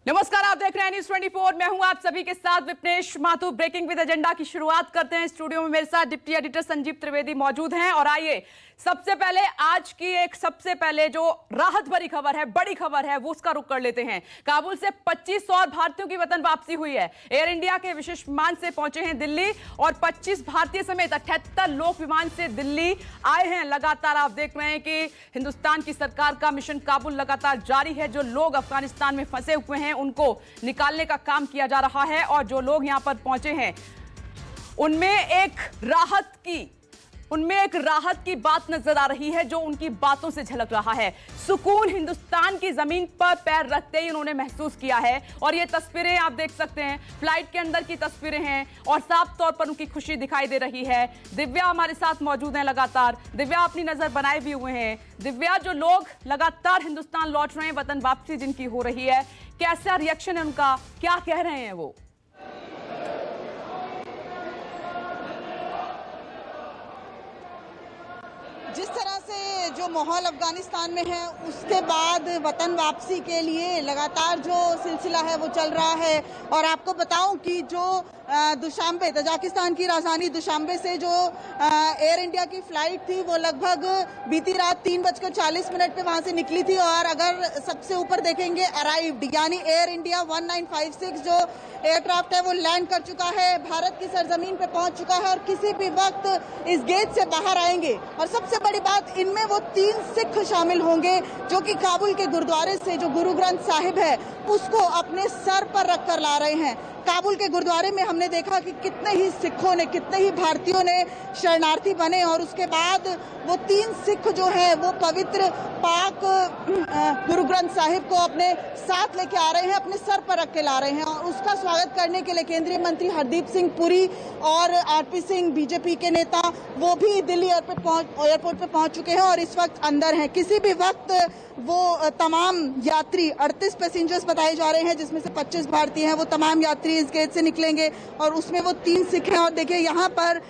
नमस्कार, आप देख रहे हैं न्यूज़ 24। मैं हूं आप सभी के साथ Vipnesh Mathur. Breaking with agenda की शुरुआत करते हैं। स्टूडियो में मेरे साथ डिप्टी एडिटर संजीव त्रिवेदी मौजूद हैं और आइए सबसे पहले आज की सबसे पहले जो राहत भरी खबर है, बड़ी खबर है, वो उसका रुख कर लेते हैं। काबुल से 25 और भारतीयों की वतन वापसी हुई है। एयर इंडिया के विशेष विमान से पहुंचे हैं दिल्ली और 25 भारतीय समेत 78 लोग विमान से दिल्ली आए हैं। लगातार आप देख रहे हैं कि हिंदुस्तान की सरकार का मिशन काबुल लगातार जारी है। जो लोग अफगानिस्तान में फंसे हुए हैं उनको निकालने का काम किया जा रहा है और जो लोग यहां पर पहुंचे हैं उनमें एक राहत की बात नजर आ रही है, जो उनकी बातों से झलक रहा है। सुकून हिंदुस्तान की जमीन पर पैर रखते ही उन्होंने महसूस किया है और ये तस्वीरें आप देख सकते हैं, फ्लाइट के अंदर की तस्वीरें हैं और साफ तौर पर उनकी खुशी दिखाई दे रही है। दिव्या हमारे साथ मौजूद हैं लगातार। दिव्या अपनी नजर बनाए भी हुए हैं। दिव्या, जो लोग लगातार हिंदुस्तान लौट रहे हैं, वतन वापसी जिनकी हो रही है, कैसा रिएक्शन है उनका, क्या कह रहे हैं वो? जिस तरह से जो माहौल अफगानिस्तान में है उसके बाद वतन वापसी के लिए लगातार जो सिलसिला है वो चल रहा है। और आपको बताऊं कि जो दुशांबे, तजाकिस्तान की राजधानी दुशांबे से जो एयर इंडिया की फ्लाइट थी वो लगभग बीती रात 3:40 पे वहां से निकली थी और अगर सबसे ऊपर देखेंगे अराइव्ड, यानी एयर इंडिया 1956 जो एयरक्राफ्ट है वो लैंड कर चुका है, भारत की सरजमीन पे पहुंच चुका है और किसी भी वक्त इस गेट से बाहर आएंगे। और सबसे बड़ी बात, इनमें वो 3 सिख शामिल होंगे जो कि काबुल के गुरुद्वारे से जो गुरु ग्रंथ साहिब है उसको अपने सर पर रखकर ला रहे हैं। काबुल के गुरुद्वारे में हमने देखा कि कितने ही सिखों ने, कितने ही भारतीयों ने शरणार्थी बने और उसके बाद वो 3 सिख जो है वो पवित्र पाक गुरु ग्रंथ साहिब को अपने साथ लेके आ रहे हैं, अपने सर पर रख के ला रहे हैं। और उसका स्वागत करने के लिए केंद्रीय मंत्री हरदीप सिंह पुरी और आरपी सिंह बीजेपी के नेता वो भी दिल्ली एयरपोर्ट पे पहुंच चुके हैं और इस वक्त अंदर हैं। किसी भी वक्त वो तमाम यात्री, 38 पैसेंजर्स बताए जा रहे हैं जिसमें से 25 भारतीय हैं, वो तमाम यात्री इस गेट से निकलेंगे और उसमें वो 3 सिख हैं। और देखिए यहाँ पर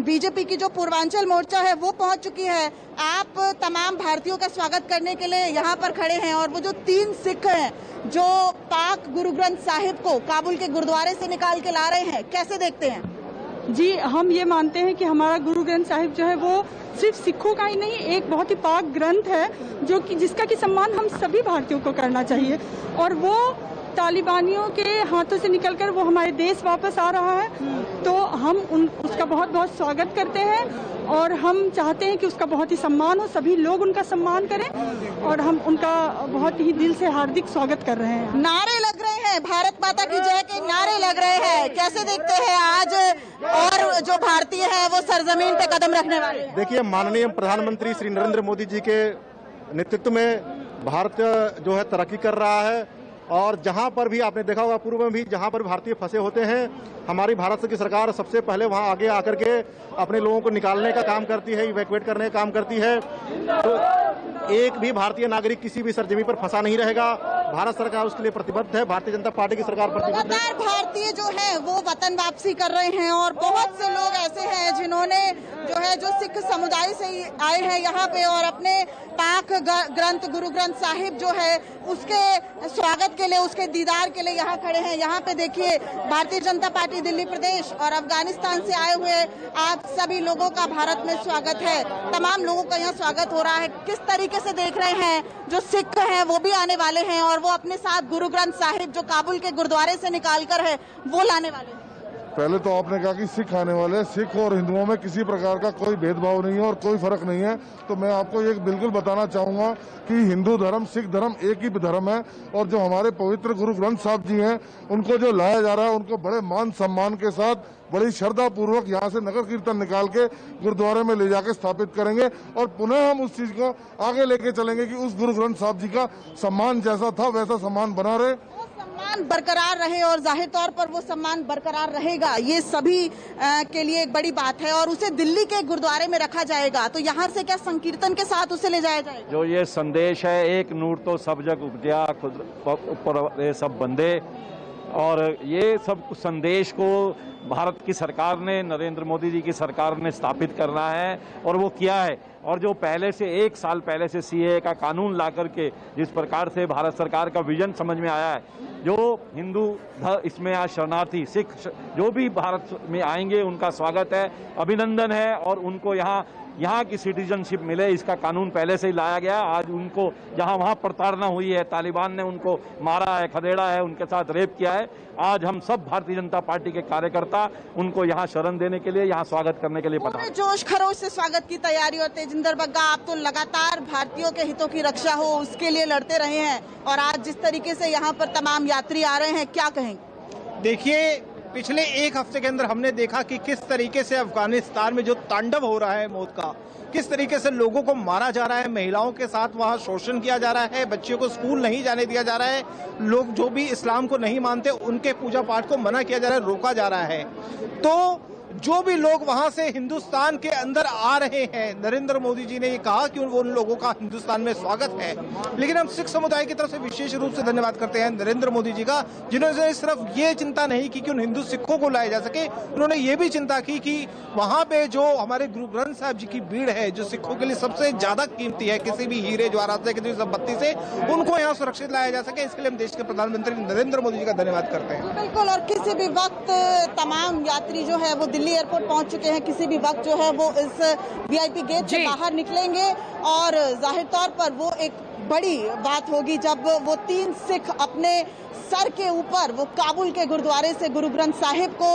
बीजेपी की जो पूर्वांचल मोर्चा है वो पहुंच चुकी है। आप तमाम भारतीयों का स्वागत करने के लिए यहाँ पर खड़े हैं और वो जो 3 सिख हैं जो पाक गुरु ग्रंथ साहिब को काबुल के गुरुद्वारे से निकाल के ला रहे हैं, कैसे देखते हैं? जी, हम ये मानते हैं कि हमारा गुरु ग्रंथ साहिब जो है वो सिर्फ सिखों का ही नहीं, एक बहुत ही पाक ग्रंथ है जो कि जिसका कि सम्मान हम सभी भारतीयों को करना चाहिए। और वो तालिबानियों के हाथों से निकलकर वो हमारे देश वापस आ रहा है, तो हम उसका बहुत बहुत स्वागत करते हैं और हम चाहते हैं कि उसका बहुत ही सम्मान हो, सभी लोग उनका सम्मान करें और हम उनका बहुत ही दिल से हार्दिक स्वागत कर रहे हैं। नारे लग रहे हैं, भारत माता की जय के नारे लग रहे हैं, कैसे देखते हैं आज और जो भारतीय है वो सरजमीन पे कदम रखने वाले? देखिए, माननीय प्रधानमंत्री श्री नरेंद्र मोदी जी के नेतृत्व में भारत जो है तरक्की कर रहा है और जहां पर भी आपने देखा होगा पूर्व में भी जहां पर भारतीय फंसे होते हैं, हमारी भारत की सरकार सबसे पहले वहां आगे आकर के अपने लोगों को निकालने का काम करती है, इवैक्यूएट करने का काम करती है। तो एक भी भारतीय नागरिक किसी भी सरजमी पर फंसा नहीं रहेगा। भारत सरकार उसके लिए प्रतिबद्ध है, भारतीय जनता पार्टी की सरकार प्रतिबद्ध है। भारतीय जो है वो वतन वापसी कर रहे हैं और बहुत से लोग ऐसे हैं जिन्होंने जो सिख समुदाय से आए हैं यहाँ पे और अपने पाक ग्रंथ गुरु ग्रंथ साहिब जो है उसके स्वागत के लिए, उसके दीदार के लिए यहाँ खड़े हैं। यहाँ पे देखिए, भारतीय जनता पार्टी दिल्ली प्रदेश और अफगानिस्तान से आए हुए आप सभी लोगों का भारत में स्वागत है। तमाम लोगों का यहाँ स्वागत हो रहा है। किस तरीके से देख रहे हैं, जो सिख हैं वो भी आने वाले हैं और वो अपने साथ गुरु ग्रंथ साहिब जो काबुल के गुरुद्वारे से निकाल कर है वो लाने वाले हैं? पहले तो आपने कहा कि सिख आने वाले, सिख और हिंदुओं में किसी प्रकार का कोई भेदभाव नहीं है और कोई फर्क नहीं है। तो मैं आपको ये बिल्कुल बताना चाहूंगा कि हिंदू धर्म, सिख धर्म एक ही धर्म है और जो हमारे पवित्र गुरु ग्रंथ साहब जी हैं उनको जो लाया जा रहा है उनको बड़े मान सम्मान के साथ, बड़ी श्रद्धा पूर्वक यहाँ से नगर कीर्तन निकाल के गुरुद्वारे में ले जाके स्थापित करेंगे और पुनः हम उस चीज को आगे लेके चलेंगे कि उस गुरु ग्रंथ साहब जी का सम्मान जैसा था वैसा सम्मान बना रहे, सम्मान बरकरार रहे और जाहिर तौर पर वो सम्मान बरकरार रहेगा, ये सभी के लिए एक बड़ी बात है। और उसे दिल्ली के गुरुद्वारे में रखा जाएगा, तो यहाँ से क्या संकीर्तन के साथ उसे ले जाया जाएगा? जो ये संदेश है, एक नूर तो सब जग उपजा, खुद ऊपर ये सब बंदे, और ये सब संदेश को भारत की सरकार ने, नरेंद्र मोदी जी की सरकार ने स्थापित करना है और वो किया है। और जो पहले से 1 साल पहले से सीएए का कानून ला करके जिस प्रकार से भारत सरकार का विजन समझ में आया है, जो हिंदू इसमें आज शरणार्थी सिख जो भी भारत में आएंगे उनका स्वागत है, अभिनंदन है और उनको यहाँ की सिटीजनशिप मिले, इसका कानून पहले से ही लाया गया। आज उनको जहाँ वहाँ प्रताड़ना हुई है, तालिबान ने उनको मारा है, खदेड़ा है, उनके साथ रेप किया है, आज हम सब भारतीय जनता पार्टी के कार्यकर्ता उनको यहाँ शरण देने के लिए, यहाँ स्वागत करने के लिए पता पूरे जोश खरोश से स्वागत की तैयारी। और तेजिंदर बग्गा, आप तो लगातार भारतीयों के हितों की रक्षा हो उसके लिए लड़ते रहे हैं और आज जिस तरीके से यहाँ पर तमाम यात्री आ रहे हैं, क्या कहेंगे? देखिए, पिछले 1 हफ्ते के अंदर हमने देखा कि किस तरीके से अफगानिस्तान में जो तांडव हो रहा है मौत का, किस तरीके से लोगों को मारा जा रहा है, महिलाओं के साथ वहां शोषण किया जा रहा है, बच्चियों को स्कूल नहीं जाने दिया जा रहा है, लोग जो भी इस्लाम को नहीं मानते उनके पूजा पाठ को मना किया जा रहा है, रोका जा रहा है। तो जो भी लोग वहां से हिंदुस्तान के अंदर आ रहे हैं, नरेंद्र मोदी जी ने ये कहा कि उन लोगों का हिंदुस्तान में स्वागत है, लेकिन हम सिख समुदाय की तरफ से विशेष रूप से धन्यवाद करते हैं नरेंद्र मोदी जी का, जिन्होंने सिर्फ ये चिंता नहीं की कि उन हिंदू सिखों को लाया जा सके, उन्होंने ये भी चिंता की कि वहां पे जो हमारे गुरु ग्रंथ साहब जी की भीड़ है, जो सिखों के लिए सबसे ज्यादा कीमती है, किसी भी हीरे जवाहरात से, किसी संपत्ति से, उनको यहाँ सुरक्षित लाया जा सके। इसके लिए हम देश के प्रधानमंत्री नरेंद्र मोदी जी का धन्यवाद करते हैं। बिल्कुल, और किसी भी वक्त तमाम यात्री जो है वो दिल्ली एयरपोर्ट पहुंच चुके हैं, किसी भी वक्त जो है वो इस वीआईपी गेट से बाहर निकलेंगे और जाहिर तौर पर वो एक बड़ी बात होगी जब वो 3 सिख अपने सर के ऊपर वो काबुल के गुरुद्वारे से गुरु ग्रंथ साहिब को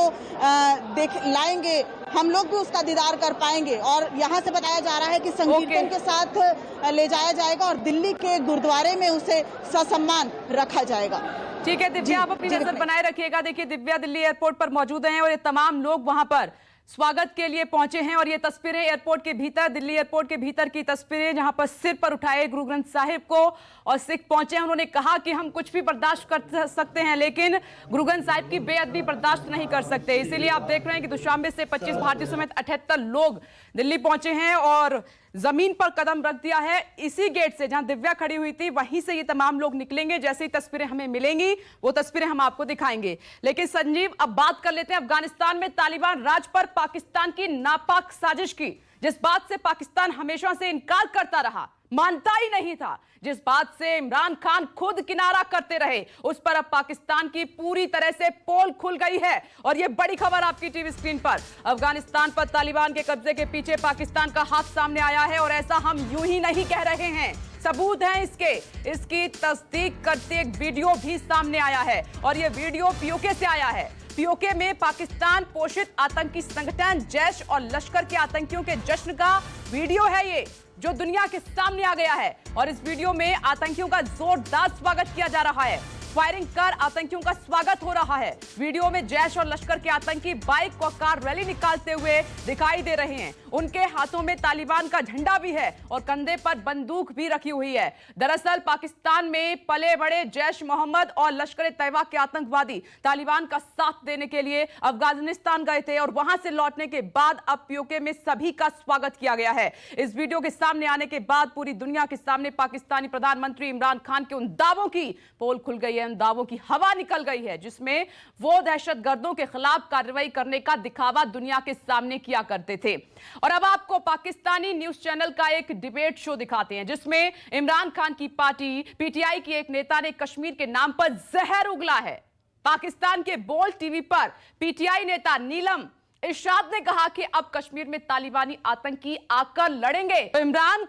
लाएंगे। हम लोग भी उसका दीदार कर पाएंगे और यहाँ से बताया जा रहा है कि संकीर्तन के साथ ले जाया जाएगा और दिल्ली के गुरुद्वारे में उसे ससम्मान रखा जाएगा। ठीक है दिव्या, आप अपनी नजर बनाए रखिएगा। देखिए, दिव्या दिल्ली एयरपोर्ट पर मौजूद हैं और ये तमाम लोग वहां पर स्वागत के लिए पहुंचे हैं और ये तस्वीरें एयरपोर्ट के भीतर, दिल्ली एयरपोर्ट के भीतर की तस्वीरें, जहां पर सिर पर उठाए गुरु ग्रंथ साहिब को और सिख पहुंचे हैं। उन्होंने कहा कि हम कुछ भी बर्दाश्त कर सकते हैं लेकिन गुरु ग्रंथ साहिब की बेअदबी बर्दाश्त नहीं कर सकते। इसीलिए आप देख रहे हैं कि दुशांबे से 25 भारतीयों समेत 78 लोग दिल्ली पहुंचे हैं और जमीन पर कदम रख दिया है। इसी गेट से जहां दिव्या खड़ी हुई थी वहीं से ये तमाम लोग निकलेंगे। जैसे ही तस्वीरें हमें मिलेंगी वो तस्वीरें हम आपको दिखाएंगे। लेकिन संजीव, अब बात कर लेते हैं अफगानिस्तान में तालिबान राज पर पाकिस्तान की नापाक साजिश की, जिस बात से पाकिस्तान हमेशा से इनकार करता रहा, मानता ही नहीं था, जिस बात से इमरान खान खुद किनारा करते रहे, उस पर अब पाकिस्तान की पूरी तरह से पोल खुल गई है। और यह बड़ी खबर आपकी टीवी स्क्रीन पर, अफगानिस्तान पर तालिबान के कब्जे के पीछे पाकिस्तान का हाथ सामने आया है और ऐसा हम यूं ही नहीं कह रहे हैं, सबूत है इसकी तस्दीक करते एक वीडियो भी सामने आया है और यह वीडियो पीओके से आया है। पीओके में पाकिस्तान पोषित आतंकी संगठन जैश और लश्कर के आतंकियों के जश्न का वीडियो है ये, जो दुनिया के सामने आ गया है और इस वीडियो में आतंकियों का जोरदार स्वागत किया जा रहा है। फायरिंग कर आतंकियों का स्वागत हो रहा है। वीडियो में जैश और लश्कर के आतंकी बाइक और कार रैली निकालते हुए दिखाई दे रहे हैं। उनके हाथों में तालिबान का झंडा भी है और कंधे पर बंदूक भी रखी हुई है। दरअसल पाकिस्तान में पले बड़े जैश मोहम्मद और लश्कर तैयबा के आतंकवादी तालिबान का साथ देने के लिए अफगानिस्तान गए थे और वहां से लौटने के बाद अब पीओके में सभी का स्वागत किया गया है। इस वीडियो के सामने आने के बाद पूरी दुनिया के सामने पाकिस्तानी प्रधानमंत्री इमरान खान के उन दावों की पोल खुल गई है, उन दावों की हवा निकल गई है जिसमें वो दहशतगर्दों के खिलाफ कार्रवाई करने का दिखावा दुनिया के सामने किया करते थे। और अब आपको पाकिस्तानी न्यूज चैनल का एक डिबेट शो दिखाते हैं जिसमें इमरान खान की पार्टी पीटीआई की एक नेता ने कश्मीर के नाम पर जहर उगला है। पाकिस्तान के बोल्ड टीवी पर पीटीआई नेता नीलम इरशाद ने कहा कि अब कश्मीर में तालिबानी आतंकी आकर लड़ेंगे। तो इमरान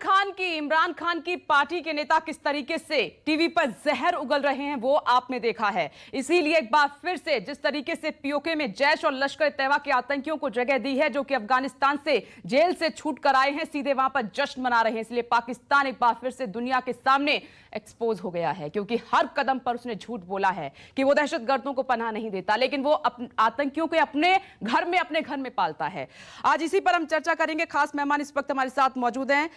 खान की पार्टी के नेता किस तरीके से टीवी पर जहर उगल रहे हैं वो आपने देखा है। इसीलिए एक बार फिर से जिस तरीके से पीओके में जैश और लश्कर तैयबा के आतंकियों को जगह दी है जो कि अफगानिस्तान से जेल से छूट कर आए हैं, सीधे वहां पर जश्न मना रहे हैं। इसलिए पाकिस्तान एक बार फिर से दुनिया के सामने एक्सपोज हो गया है क्योंकि हर कदम पर उसने झूठ बोला है कि वो दहशतगर्दों को पनाह नहीं देता, लेकिन वो आतंकियों को अपने घर में पालता है। आज इसी पर हम चर्चा करेंगे। खास मेहमान इस वक्त हमारे साथ मौजूद हैं।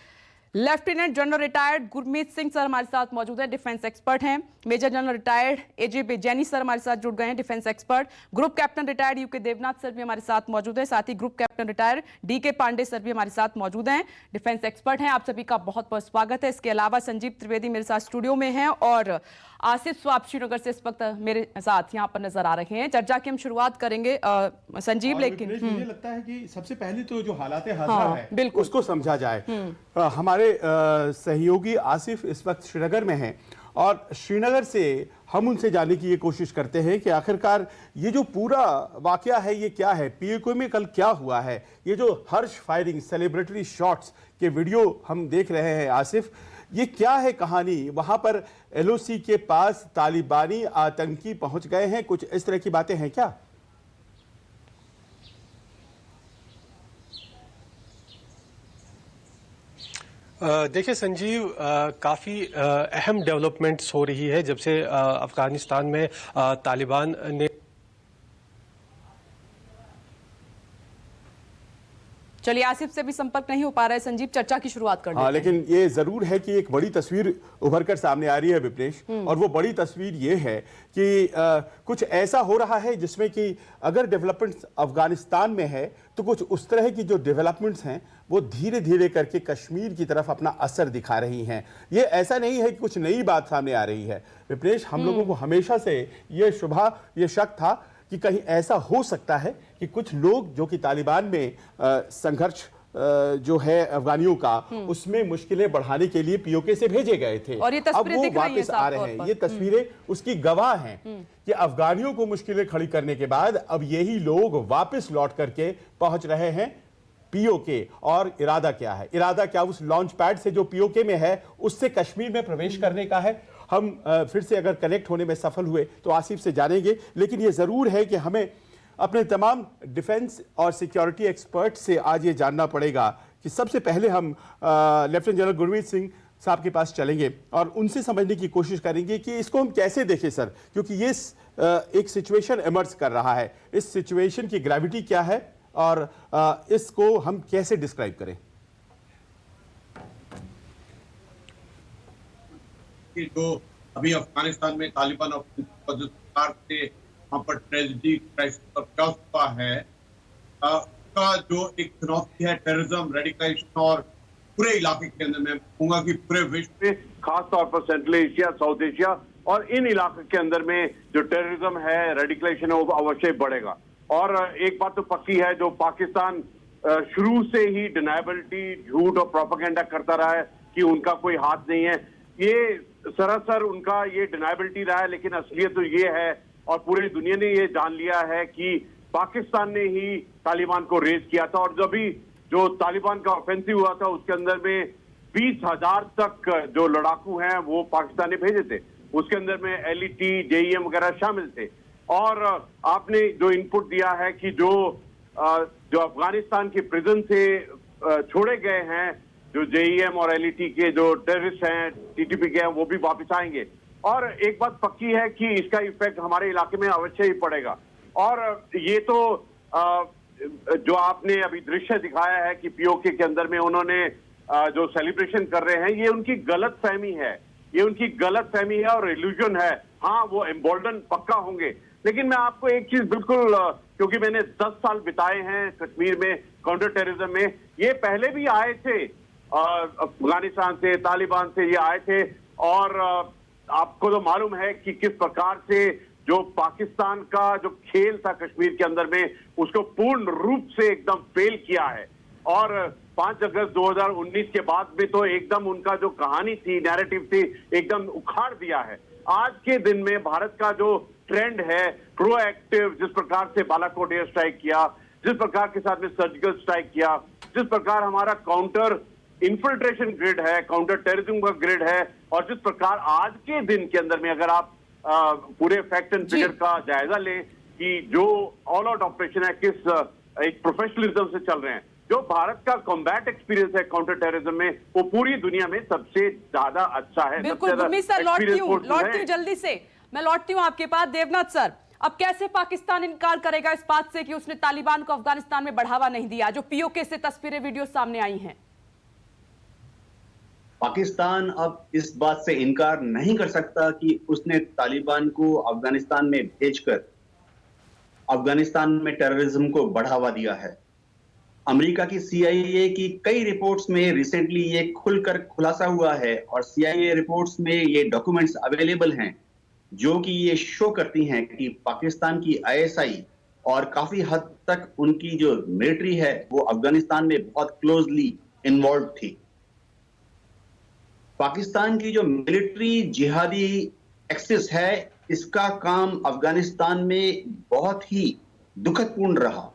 Lieutenant general retired Gurmeet Singh sir हमारे साथ मौजूद हैं, डिफेंस एक्सपर्ट हैं। Major general retired AJ Bejaini sir हमारे साथ जुड़ गए हैं, defence expert. Group captain retired UK Devnath sir भी हमारे साथ मौजूद हैं। साथ ही group captain retired DK Pandey sir भी हमारे साथ मौजूद हैं, डिफेंस एक्सपर्ट हैं। आप सभी का बहुत बहुत स्वागत है। इसके अलावा संजीव त्रिवेदी मेरे साथ स्टूडियो में हैं और आसिफ स्वाब श्रीनगर से इस वक्त मेरे साथ यहाँ पर नजर आ रहे हैं। चर्चा की हम शुरुआत करेंगे संजीव, और लेकिन मुझे लगता है कि सबसे पहले तो जो हालात हाजिर है बिल्कुल उसको समझा जाए। हमारे सहयोगी आसिफ इस वक्त श्रीनगर में हैं और श्रीनगर से हम उनसे जानने की ये कोशिश करते हैं कि आखिरकार ये जो पूरा वाकया है ये क्या है, पीओके में कल क्या हुआ है। ये जो हर्ष फायरिंग, सेलिब्रेटरी शॉट्स के वीडियो हम देख रहे हैं आसिफ, ये क्या है कहानी? वहां पर एलओसी के पास तालिबानी आतंकी पहुंच गए हैं, कुछ इस तरह की बातें हैं क्या? देखिए संजीव, काफ़ी अहम डेवलपमेंट्स हो रही है जब से अफगानिस्तान में तालिबान ने। चलिए, आसिफ से भी संपर्क नहीं हो पा रहा है संजीव, चर्चा की शुरुआत कर हाँ, लेकिन ये जरूर है कि एक बड़ी तस्वीर उभर कर सामने आ रही है विपनेश, और वो बड़ी तस्वीर ये है कि कुछ ऐसा हो रहा है जिसमें कि अगर डेवलपमेंट्स अफगानिस्तान में है तो कुछ उस तरह की जो डेवलपमेंट्स हैं वो धीरे धीरे करके कश्मीर की तरफ अपना असर दिखा रही हैं। ये ऐसा नहीं है कि कुछ नई बात सामने आ रही है विपनेश, हम लोगों को हमेशा से ये शक था कि कहीं ऐसा हो सकता है कि कुछ लोग जो कि तालिबान में संघर्ष जो है अफगानियों का, उसमें मुश्किलें बढ़ाने के लिए पीओके से भेजे गए थे, और ये अब वो वापस आ रहे हैं। ये तस्वीरें उसकी गवाह हैं कि अफगानियों को मुश्किलें खड़ी करने के बाद अब यही लोग वापस लौट करके पहुंच रहे हैं पीओके। और इरादा क्या है? इरादा क्या उस लॉन्च पैड से जो पीओके में है उससे कश्मीर में प्रवेश करने का है? हम फिर से अगर कनेक्ट होने में सफल हुए तो आसिफ से जानेंगे, लेकिन ये जरूर है कि हमें अपने तमाम डिफेंस और सिक्योरिटी एक्सपर्ट से आज ये जानना पड़ेगा कि सबसे पहले हम लेफ्टिनेंट जनरल गुरमीत सिंह साहब के पास चलेंगे और उनसे समझने की कोशिश करेंगे कि इसको हम कैसे देखें सर, क्योंकि ये एक सिचुएशन इमर्ज कर रहा है। इस सिचुएशन की ग्रेविटी क्या है और इसको हम कैसे डिस्क्राइब करें? जो अभी अफगानिस्तान में तालिबान और जो सरकार से वहां पर ट्रेजिडी क्राइसिस का क्या हुआ है, उसका जो एक चुनौती है टेररिज्म, रेडिकलाइजेशन और पूरे इलाके के अंदर, मैं कहूंगा कि पूरे विश्व में, खास तौर पर सेंट्रल एशिया, साउथ एशिया और इन इलाके के अंदर में जो टेररिज्म है, रेडिकलाइजेशन है, वो अवश्य बढ़ेगा। और एक बात तो पक्की है, जो पाकिस्तान शुरू से ही डिनायबिलिटी, झूठ और प्रोपेगेंडा करता रहा है कि उनका कोई हाथ नहीं है, ये सरासर उनका ये डिनायबिलिटी रहा है। लेकिन असलियत तो ये है और पूरी दुनिया ने ये जान लिया है कि पाकिस्तान ने ही तालिबान को रेज किया था। और जब भी जो तालिबान का ऑफेंसिव हुआ था उसके अंदर में 20,000 तक जो लड़ाकू हैं वो पाकिस्तान ने भेजे थे, उसके अंदर में एलईटी, जेईएम वगैरह शामिल थे। और आपने जो इनपुट दिया है कि जो अफगानिस्तान के प्रिजन से छोड़े गए हैं, जो जेईएम और एलईटी के जो टेररिस्ट हैं, टीटीपी के हैं, वो भी वापस आएंगे। और एक बात पक्की है कि इसका इफेक्ट हमारे इलाके में अवश्य ही पड़ेगा। और ये तो जो आपने अभी दृश्य दिखाया है कि पीओके के अंदर में उन्होंने जो सेलिब्रेशन कर रहे हैं, ये उनकी गलत फहमी है, ये उनकी गलत फहमी है और इल्यूजन है। हाँ, वो एम्बोल्डन पक्का होंगे, लेकिन मैं आपको एक चीज बिल्कुल, क्योंकि मैंने 10 साल बिताए हैं कश्मीर में काउंटर टेररिज्म में, ये पहले भी आए थे अफगानिस्तान से, तालिबान से ये आए थे। और आपको तो मालूम है कि किस प्रकार से जो पाकिस्तान का जो खेल था कश्मीर के अंदर में, उसको पूर्ण रूप से एकदम फेल किया है। और 5 अगस्त 2019 के बाद में तो एकदम उनका जो कहानी थी, नैरेटिव थी, एकदम उखाड़ दिया है। आज के दिन में भारत का जो ट्रेंड है प्रोएक्टिव, जिस प्रकार से बालाकोट एयर स्ट्राइक किया, जिस प्रकार के साथ में सर्जिकल स्ट्राइक किया, जिस प्रकार हमारा काउंटर इन्फिल्ट्रेशन ग्रिड है, काउंटर टेररिज्म का ग्रिड है, और जिस प्रकार आज के दिन के अंदर में अगर आप पूरे फैक्ट एंड फिगर का जायजा लें कि जो ऑल आउट ऑपरेशन है किस एक प्रोफेशनलिज्म से चल रहे हैं, जो भारत का कॉम्बैट एक्सपीरियंस है काउंटर टेररिज्म में, वो पूरी दुनिया में सबसे ज्यादा अच्छा है। बिल्कुल गुरमीत सर, लौटती हूँ जल्दी से, मैं लौटती हूँ आपके पास। देवनाथ सर, अब कैसे पाकिस्तान इनकार करेगा इस बात से कि उसने तालिबान को अफगानिस्तान में बढ़ावा नहीं दिया, जो पीओके से तस्वीरें, वीडियो सामने आई हैं? पाकिस्तान अब इस बात से इनकार नहीं कर सकता कि उसने तालिबान को अफगानिस्तान में भेजकर अफगानिस्तान में टेररिज्म को बढ़ावा दिया है। अमेरिका की CIA की कई रिपोर्ट्स में रिसेंटली ये खुलकर खुलासा हुआ है और CIA रिपोर्ट्स में ये डॉक्यूमेंट्स अवेलेबल हैं जो कि ये शो करती हैं कि पाकिस्तान की आईएसआई और काफी हद तक उनकी जो मिलिट्री है वो अफगानिस्तान में बहुत क्लोजली इन्वॉल्व थी। पाकिस्तान की जो मिलिट्री जिहादी एक्सिस है, इसका काम अफगानिस्तान में बहुत ही दुखदपूर्ण रहा।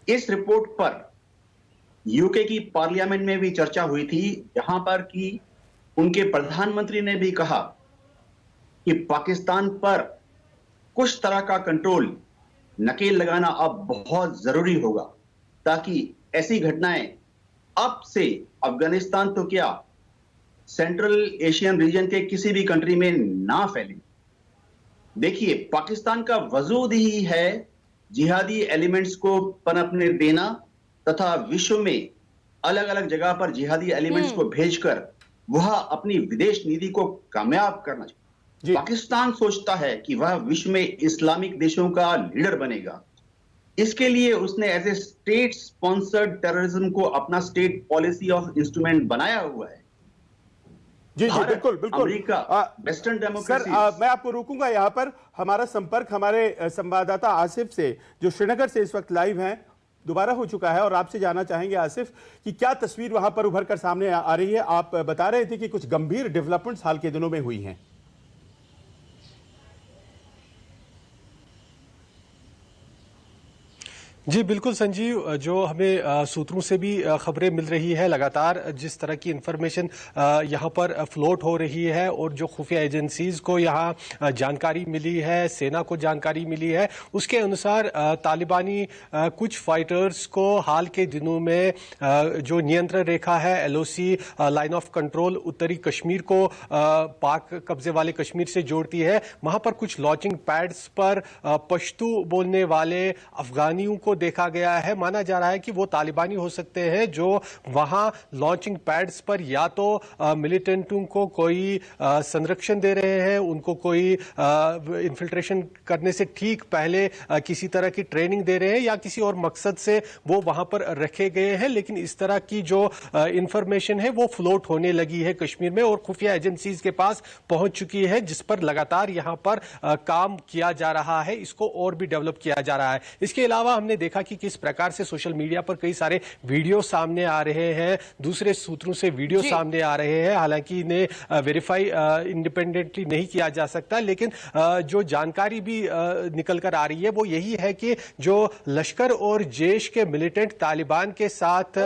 इस रिपोर्ट पर यूके की पार्लियामेंट में भी चर्चा हुई थी, जहां पर कि उनके प्रधानमंत्री ने भी कहा कि पाकिस्तान पर कुछ तरह का कंट्रोल, नकेल लगाना अब बहुत जरूरी होगा, ताकि ऐसी घटनाएं अब से अफगानिस्तान तो क्या सेंट्रल एशियन रीजन के किसी भी कंट्री में ना फैले। देखिए, पाकिस्तान का वजूद ही है जिहादी एलिमेंट्स को पनपने देना तथा विश्व में अलग अलग जगह पर जिहादी एलिमेंट्स को भेजकर वह अपनी विदेश नीति को कामयाब करना चाहिए। पाकिस्तान सोचता है कि वह विश्व में इस्लामिक देशों का लीडर बनेगा। इसके लिए उसने as a state sponsored terrorism को अपना स्टेट पॉलिसी ऑफ इंस्ट्रूमेंट बनाया हुआ है। जी जी, बिल्कुल बिल्कुल। America, western democracy. सर, मैं आपको रोकूंगा यहाँ पर। हमारा संपर्क हमारे संवाददाता आसिफ से, जो श्रीनगर से इस वक्त लाइव हैं, दोबारा हो चुका है और आपसे जानना चाहेंगे आसिफ कि क्या तस्वीर वहां पर उभर कर सामने आ रही है। आप बता रहे थे कि कुछ गंभीर डेवलपमेंट्स हाल के दिनों में हुई हैं। जी बिल्कुल संजीव, जो हमें सूत्रों से भी खबरें मिल रही है, लगातार जिस तरह की इंफॉर्मेशन यहाँ पर फ्लोट हो रही है और जो खुफिया एजेंसीज को यहाँ जानकारी मिली है, सेना को जानकारी मिली है, उसके अनुसार तालिबानी कुछ फाइटर्स को हाल के दिनों में जो नियंत्रण रेखा है, एलओसी लाइन ऑफ कंट्रोल, उत्तरी कश्मीर को पाक कब्जे वाले कश्मीर से जोड़ती है, वहां पर कुछ लॉन्चिंग पैड्स पर पश्तू बोलने वाले अफगानियों को देखा गया है। माना जा रहा है कि वो तालिबानी हो सकते हैं जो वहां लॉन्चिंग पैड्स पर या तो मिलिटेंटों को कोई संरक्षण दे रहे हैं, उनको कोई इन्फिल्ट्रेशन करने से ठीक पहले किसी तरह की ट्रेनिंग दे रहे हैं, या किसी और मकसद से वो वहां पर रखे गए हैं। लेकिन इस तरह की जो इंफॉर्मेशन है वो फ्लोट होने लगी है कश्मीर में और खुफिया एजेंसीज के पास पहुंच चुकी है, जिस पर लगातार यहां पर काम किया जा रहा है, इसको और भी डेवलप किया जा रहा है। इसके अलावा हमने देखा कि किस प्रकार से सोशल मीडिया पर कई सारे वीडियो सामने आ रहे हैं, दूसरे सूत्रों से वीडियो सामने आ रहे हैं। हालांकि इन्हें वेरीफाई इंडिपेंडेंटली नहीं किया जा सकता, लेकिन जो जानकारी भी निकल कर आ रही है वो यही है कि जो लश्कर और जैश के मिलिटेंट तालिबान के साथ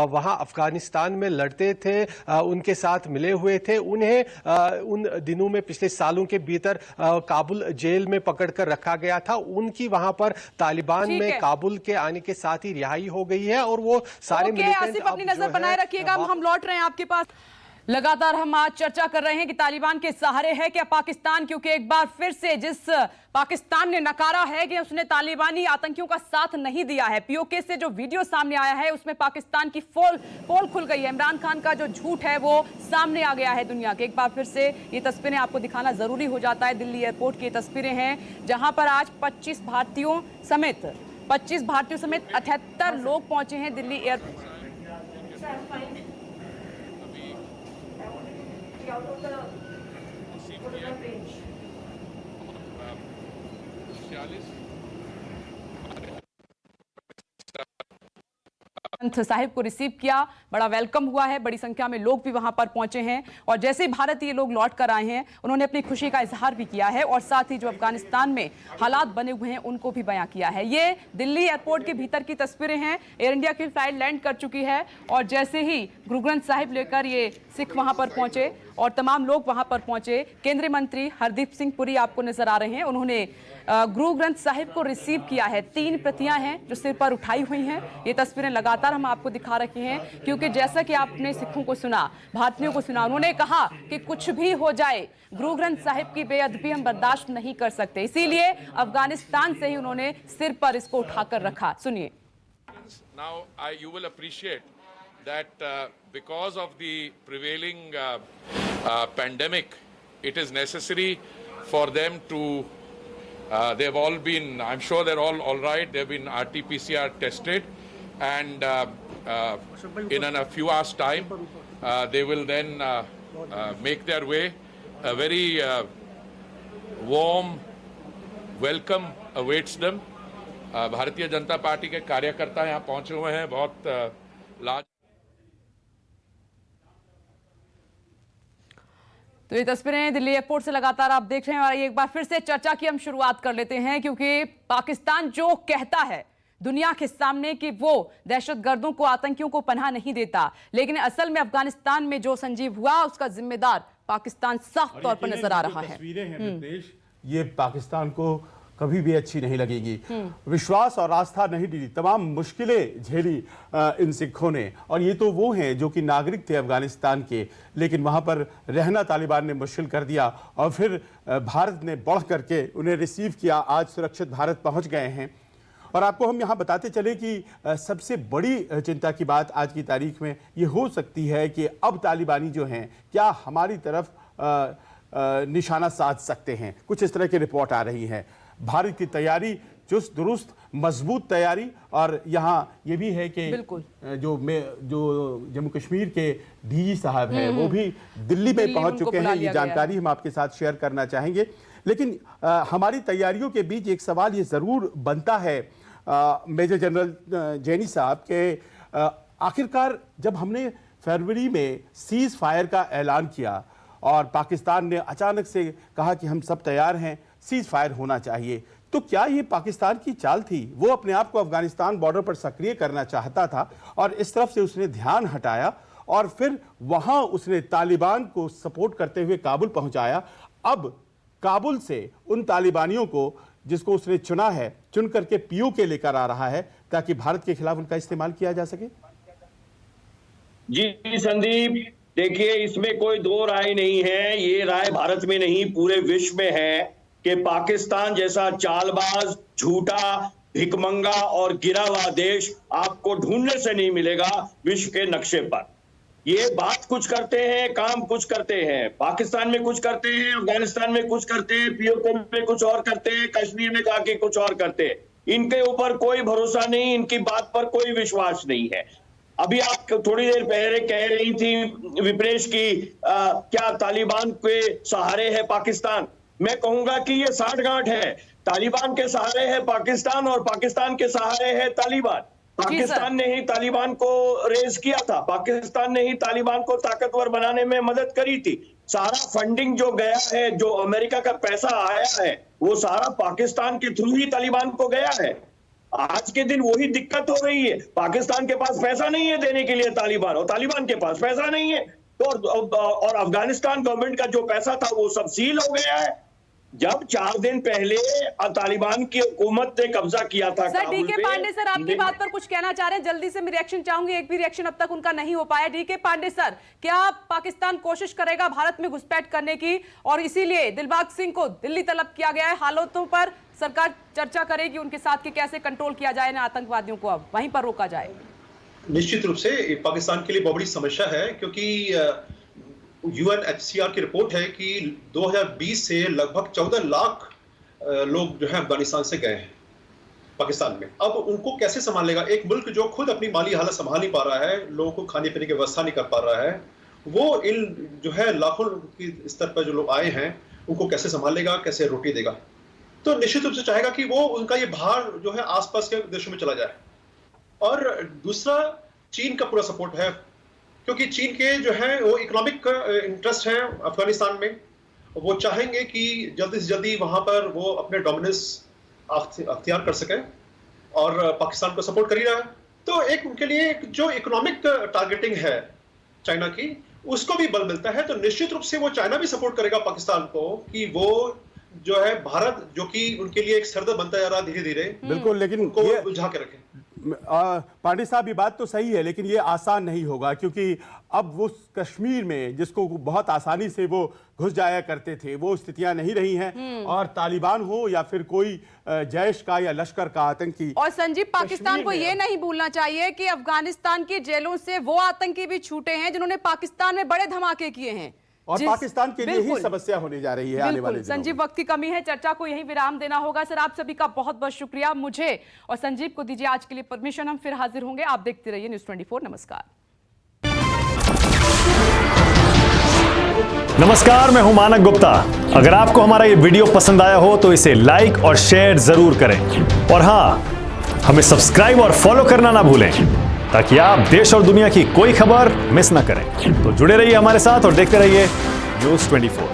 वहां अफगानिस्तान में लड़ते थे, उनके साथ मिले हुए थे, उन्हें उन दिनों में पिछले सालों के भीतर काबुल जेल में पकड़कर रखा गया था। उनकी वहां पर तालिबान में काबुल के आने के साथ ही रिहाई हो गई है और वो सारे आसिफ, अपनी नजर बनाए रखिएगा, हम लौट रहे हैं आपके पास। लगातार हम आज चर्चा कर रहे हैं कि तालिबान के सहारे है क्या पाकिस्तान, क्योंकि एक बार फिर से जिस पाकिस्तान ने नकारा है कि उसने तालिबानी आतंकियों का साथ नहीं दिया है, पीओके से जो वीडियो सामने आया है उसमें पाकिस्तान की पोल खुल गई है। इमरान खान का जो झूठ है वो सामने आ गया है दुनिया के। एक बार फिर से ये तस्वीरें आपको दिखाना जरूरी हो जाता है। दिल्ली एयरपोर्ट की तस्वीरें हैं जहां पर आज 25 भारतीयों समेत 78 लोग पहुंचे हैं दिल्ली एयरपोर्ट। साहिब को रिसीव किया, बड़ा वेलकम हुआ है, बड़ी संख्या में लोग भी वहां पर पहुंचे हैं और जैसे ही भारतीय लोग लौट कर आए हैं उन्होंने अपनी खुशी का इजहार भी किया है और साथ ही जो अफगानिस्तान में हालात बने हुए हैं उनको भी बयां किया है। ये दिल्ली एयरपोर्ट के भीतर की तस्वीरें हैं। एयर इंडिया की फ्लाइट लैंड कर चुकी है और जैसे ही गुरु ग्रंथ साहिब लेकर ये सिख वहां पर पहुंचे और तमाम लोग वहां पर पहुंचे, केंद्रीय मंत्री हरदीप सिंह पुरी आपको नजर आ रहे हैं, उन्होंने गुरु ग्रंथ साहिब को रिसीव किया है। 3 प्रतियां हैं जो सिर पर उठाई हुई हैं। ये तस्वीरें लगातार हम आपको दिखा रखे हैं क्योंकि जैसा कि आपने सिखों को सुना, भारतीयों को सुना, उन्होंने कहा कि कुछ भी हो जाए गुरु ग्रंथ साहिब की बेअदबी हम बर्दाश्त नहीं कर सकते, इसीलिए अफगानिस्तान से ही उन्होंने सिर पर इसको उठाकर रखा। सुनिए। Now you will appreciate that because of the prevailing pandemic, it is necessary for them to they've all been, I'm sure they're all right, they've been RT-PCR tested and in a few hours time they will then make their way. A very warm welcome awaits them. Bharatiya Janata party के कार्यकर्ता यहाँ पहुंचे हुए हैं, बहुत लाज। तो ये तस्वीरें दिल्ली एयरपोर्ट से लगातार आप देख रहे हैं और एक बार फिर से चर्चा की हम शुरुआत कर लेते हैं, क्योंकि पाकिस्तान जो कहता है दुनिया के सामने कि वो दहशतगर्दों को, आतंकियों को पनाह नहीं देता, लेकिन असल में अफगानिस्तान में जो संजीव हुआ उसका जिम्मेदार पाकिस्तान साफ तौर पर नजर आ रहा है। तस्वीरें हैं विदेश, ये पाकिस्तान को कभी भी अच्छी नहीं लगेगी। विश्वास और आस्था नहीं दी, तमाम मुश्किलें झेली इन सिखों ने, और ये तो वो हैं जो कि नागरिक थे अफगानिस्तान के, लेकिन वहां पर रहना तालिबान ने मुश्किल कर दिया और फिर भारत ने बढ़ करके उन्हें रिसीव किया। आज सुरक्षित भारत पहुंच गए हैं। और आपको हम यहाँ बताते चले कि सबसे बड़ी चिंता की बात आज की तारीख में ये हो सकती है कि अब तालिबानी जो हैं क्या हमारी तरफ निशाना साध सकते हैं। कुछ इस तरह की रिपोर्ट आ रही है। भारत की तैयारी चुस्त दुरुस्त, मजबूत तैयारी, और यहाँ ये भी है कि जो जम्मू कश्मीर के डीजी साहब हैं वो भी दिल्ली में पहुंच चुके हैं। ये जानकारी हम आपके साथ शेयर करना चाहेंगे। लेकिन हमारी तैयारियों के बीच एक सवाल ये ज़रूर बनता है मेजर जनरल जैनी साहब के, आखिरकार जब हमने फरवरी में सीज फायर का ऐलान किया और पाकिस्तान ने अचानक से कहा कि हम सब तैयार हैं, सीज फायर होना चाहिए, तो क्या ये पाकिस्तान की चाल थी? वो अपने आप को अफगानिस्तान बॉर्डर पर सक्रिय करना चाहता था और इस तरफ से उसने ध्यान हटाया और फिर वहां उसने तालिबान को सपोर्ट करते हुए काबुल पहुंचाया। अब काबुल से उन तालिबानियों को जिसको उसने चुना है, चुन करके पीओके लेकर आ रहा है ताकि भारत के खिलाफ उनका इस्तेमाल किया जा सके। जी संदीप, देखिए इसमें कोई दो राय नहीं है। ये राय भारत में नहीं पूरे विश्व में है कि पाकिस्तान जैसा चालबाज, झूठा, भिकमंगा और गिरा हुआ देश आपको ढूंढने से नहीं मिलेगा विश्व के नक्शे पर। ये बात कुछ करते हैं, काम कुछ करते हैं। पाकिस्तान में कुछ करते हैं, अफगानिस्तान में कुछ करते हैं, पीओके में कुछ और करते हैं, कश्मीर में जाके कुछ और करते हैं। इनके ऊपर कोई भरोसा नहीं, इनकी बात पर कोई विश्वास नहीं है। अभी आप थोड़ी देर पहले कह रही थी विपनेश की क्या तालिबान के सहारे है पाकिस्तान? मैं कहूंगा कि ये साठगांठ है। तालिबान के सहारे है पाकिस्तान और पाकिस्तान के सहारे है तालिबान। पाकिस्तान ने ही तालिबान को रेज किया था, पाकिस्तान ने ही तालिबान को ताकतवर बनाने में मदद करी थी। सारा फंडिंग जो गया है, जो अमेरिका का पैसा आया है, वो सारा पाकिस्तान के थ्रू ही तालिबान को गया है। आज के दिन वही दिक्कत हो रही है। पाकिस्तान के पास पैसा नहीं है देने के लिए तालिबान, और तालिबान के पास पैसा नहीं है, तो और अफगानिस्तान गवर्नमेंट का जो पैसा था वो सब सील हो गया है। जब 4 दिन पहले तालिबान की हुकूमत ने कब्जा किया था सर, डीके पांडे सर आपकी बात पर कुछ कहना चाह रहे हैं, जल्दी से मैं रिएक्शन चाहूंगी। एक भी रिएक्शन अब तक उनका नहीं हो पाया। डीके पांडे सर, क्या पाकिस्तान कोशिश करेगा भारत में घुसपैठ करने की और इसीलिए दिलबाग सिंह को दिल्ली तलब किया गया है? हालातों पर सरकार चर्चा करेगी उनके साथ कि कैसे कंट्रोल किया जाए ना आतंकवादियों को अब वहीं पर रोका जाए। निश्चित रूप से पाकिस्तान के लिए बहुत बड़ी समस्या है, क्योंकि UNHCR की रिपोर्ट है कि 2020 से लगभग 14 लाख लोग जो है अफगानिस्तान से गए हैं पाकिस्तान में। अब उनको कैसे संभालेगा एक मुल्क जो खुद अपनी माली हालत संभाल नहीं पा रहा है, लोगों को खाने पीने की व्यवस्था नहीं कर पा रहा है, वो इन जो है लाखों की स्तर पर जो लोग आए हैं उनको कैसे संभालेगा, कैसे रोटी देगा? तो निश्चित रूप से चाहेगा कि वो उनका ये भार जो है आसपास के देशों में चला जाए। और दूसरा, चीन का पूरा सपोर्ट है, क्योंकि चीन के जो है वो इकोनॉमिक इंटरेस्ट है अफगानिस्तान में। वो चाहेंगे कि जल्दी से जल्दी वहां पर वो अपने डोमिनेंस अख्तियार कर सके, और पाकिस्तान को सपोर्ट कर ही रहा है। तो एक उनके लिए जो इकोनॉमिक टारगेटिंग है चाइना की, उसको भी बल मिलता है। तो निश्चित रूप से वो चाइना भी सपोर्ट करेगा पाकिस्तान को कि वो जो है भारत, जो कि उनके लिए एक सरदर्द बनता जा रहा है धीरे धीरे, बिल्कुल, लेकिन उनको उलझा के रखें। पांडे साहब, ये बात तो सही है, लेकिन ये आसान नहीं होगा, क्योंकि अब वो कश्मीर में जिसको बहुत आसानी से वो घुस जाया करते थे, वो स्थितियां नहीं रही हैं। और तालिबान हो या फिर कोई जैश का या लश्कर का आतंकी। और संजीव, पाकिस्तान को ये नहीं भूलना चाहिए कि अफगानिस्तान की जेलों से वो आतंकी भी छूटे हैं जिन्होंने पाकिस्तान में बड़े धमाके किए हैं, और पाकिस्तान के लिए ही समस्या होने जा रही है आने वाले दिनों में। संजीव, वक्त की कमी है, चर्चा को यहीं विराम देना होगा। सर, आप सभी का बहुत बहुत शुक्रिया। मुझे और संजीव को दीजिए आज के लिए परमिशन, हम फिर हाजिर होंगे। आप देखते रहिए News 24। नमस्कार। नमस्कार, मैं हूं मानक गुप्ता। अगर आपको हमारा ये वीडियो पसंद आया हो तो इसे लाइक और शेयर जरूर करें, और हां, हमें सब्सक्राइब और फॉलो करना ना भूलें ताकि आप देश और दुनिया की कोई खबर मिस ना करें। तो जुड़े रहिए हमारे साथ और देखते रहिए News 24।